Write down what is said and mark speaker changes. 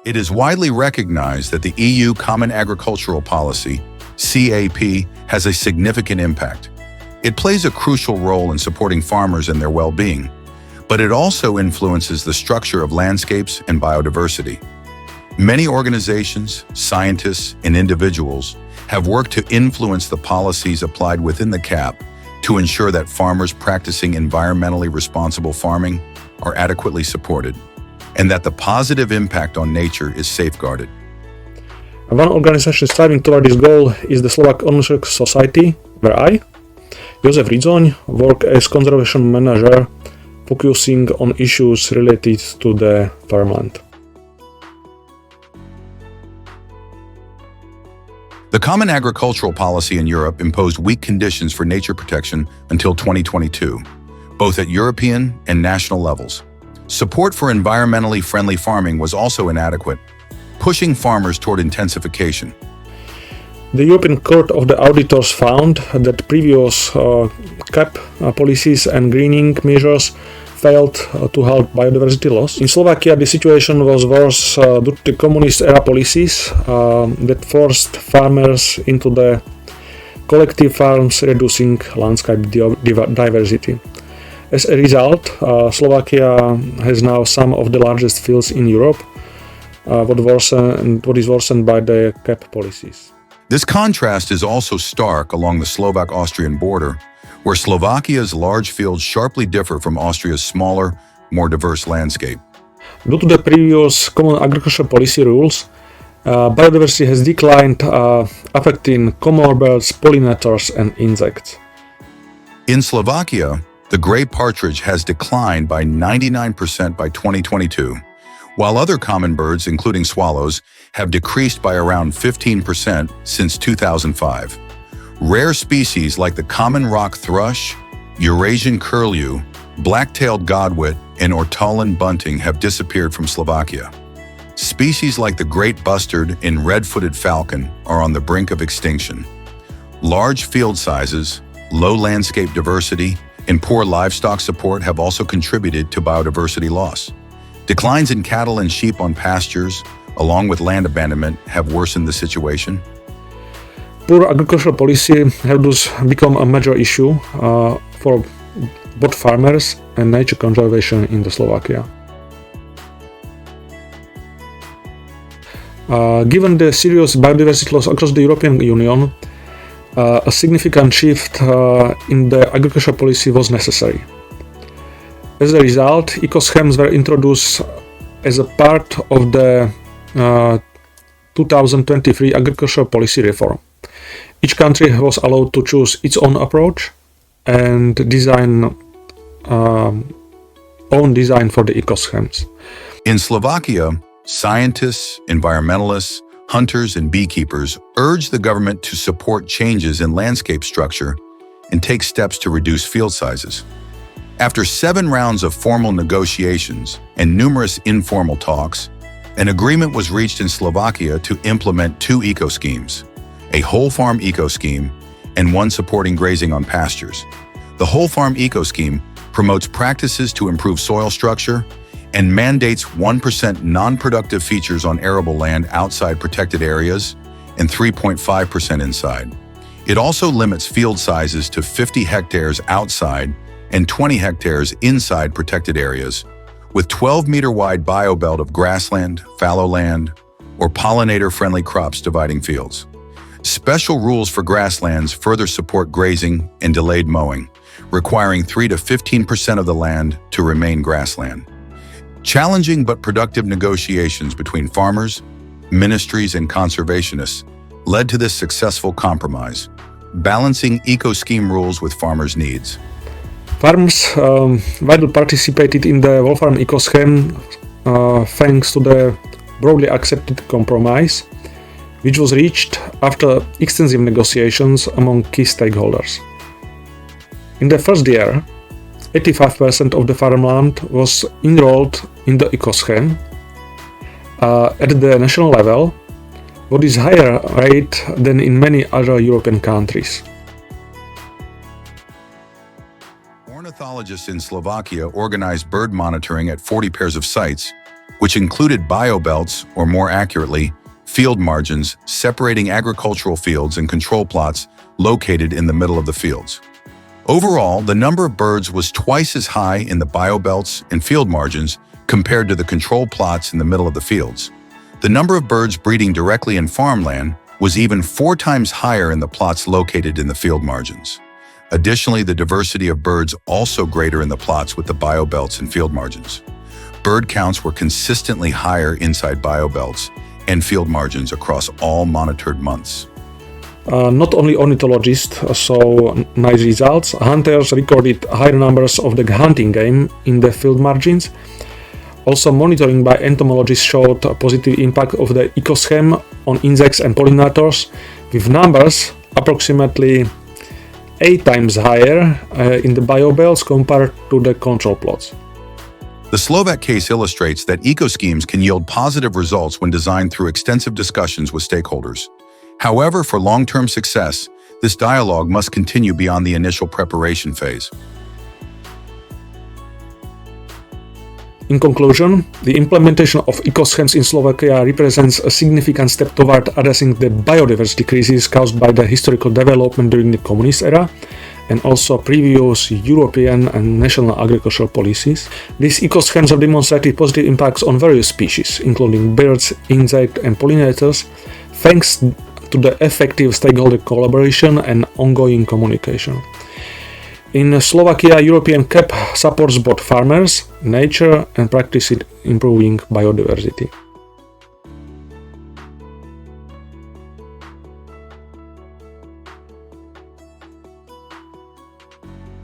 Speaker 1: It is widely recognized that the EU Common Agricultural Policy, CAP, has a significant impact. It plays a crucial role in supporting farmers and their well-being, but it also influences the structure of landscapes and biodiversity. Many organizations, scientists, and individuals have worked to influence the policies applied within the CAP to ensure that farmers practicing environmentally responsible farming are adequately supported, and that the positive impact on nature is safeguarded.
Speaker 2: One organization striving toward this goal is the Slovak Ownership Society, where I, Jozef Ridzoň, work as conservation manager, focusing on issues related to the farmland.
Speaker 1: The Common Agricultural Policy in Europe imposed weak conditions for nature protection until 2022, both at European and national levels. Support for environmentally friendly farming was also inadequate, pushing farmers toward intensification.
Speaker 2: The European Court of the Auditors found that previous CAP policies and greening measures failed to halt biodiversity loss. In Slovakia, the situation was worse due to the communist-era policies that forced farmers into the collective farms, reducing landscape diversity. As a result, Slovakia has now some of the largest fields in Europe, what is worsened by the CAP policies.
Speaker 1: This contrast is also stark along the Slovak-Austrian border, where Slovakia's large fields sharply differ from Austria's smaller, more diverse landscape.
Speaker 2: Due to the previous common agricultural policy rules, biodiversity has declined, affecting common birds, pollinators, and insects.
Speaker 1: In Slovakia, the gray partridge has declined by 99% by 2022, while other common birds, including swallows, have decreased by around 15% since 2005. Rare species like the common rock thrush, Eurasian curlew, black-tailed godwit, and Ortolan bunting have disappeared from Slovakia. Species like the great bustard and red-footed falcon are on the brink of extinction. Large field sizes, low landscape diversity, and poor livestock support have also contributed to biodiversity loss. Declines in cattle and sheep on pastures, along with land abandonment, have worsened the situation.
Speaker 2: Poor agricultural policy has thus become a major issue for both farmers and nature conservation in the Slovakia. Given the serious biodiversity loss across the European Union, a significant shift in the agricultural policy was necessary. As a result, eco-schemes were introduced as a part of the 2023 agricultural policy reform. Each country was allowed to choose its own approach and design own design for the eco-schemes.
Speaker 1: In Slovakia, scientists, environmentalists, hunters, and beekeepers urge the government to support changes in landscape structure and take steps to reduce field sizes. After 7 rounds of formal negotiations and numerous informal talks, an agreement was reached in Slovakia to implement 2 eco-schemes, a whole farm eco-scheme and one supporting grazing on pastures. The whole farm eco-scheme promotes practices to improve soil structure and mandates 1% non-productive features on arable land outside protected areas and 3.5% inside. It also limits field sizes to 50 hectares outside and 20 hectares inside protected areas, with 12-meter-wide biobelt of grassland, fallow land, or pollinator-friendly crops dividing fields. Special rules for grasslands further support grazing and delayed mowing, requiring 3 to 15% of the land to remain grassland. Challenging but productive negotiations between farmers, ministries, and conservationists led to this successful compromise, balancing eco-scheme rules with farmers' needs.
Speaker 2: Farmers widely participated in the whole farm eco-scheme thanks to the broadly accepted compromise, which was reached after extensive negotiations among key stakeholders. In the first year, 85% of the farmland was enrolled in the eco-scheme. At the national level, what is higher rate than in many other European countries.
Speaker 1: Ornithologists in Slovakia organized bird monitoring at 40 pairs of sites, which included biobelts, or more accurately, field margins separating agricultural fields and control plots located in the middle of the fields. Overall, the number of birds was twice as high in the biobelts and field margins compared to the control plots in the middle of the fields. The number of birds breeding directly in farmland was even 4 times higher in the plots located in the field margins. Additionally, the diversity of birds also greater in the plots with the biobelts and field margins. Bird counts were consistently higher inside biobelts and field margins across all monitored months.
Speaker 2: Not only ornithologists saw nice results, hunters recorded higher numbers of the hunting game in the field margins. Also, monitoring by entomologists showed a positive impact of the ecoscheme on insects and pollinators, with numbers approximately 8 times higher in the biobelts compared to the control plots.
Speaker 1: The Slovak case illustrates that eco-schemes can yield positive results when designed through extensive discussions with stakeholders. However, for long-term success, this dialogue must continue beyond the initial preparation phase.
Speaker 2: In conclusion, the implementation of ecoschemes in Slovakia represents a significant step toward addressing the biodiversity crisis caused by the historical development during the communist era and also previous European and national agricultural policies. These ecoschemes have demonstrated positive impacts on various species, including birds, insects, and pollinators, thanks to the effective stakeholder collaboration and ongoing communication. In Slovakia, European CAP supports both farmers, nature, and practice in improving biodiversity.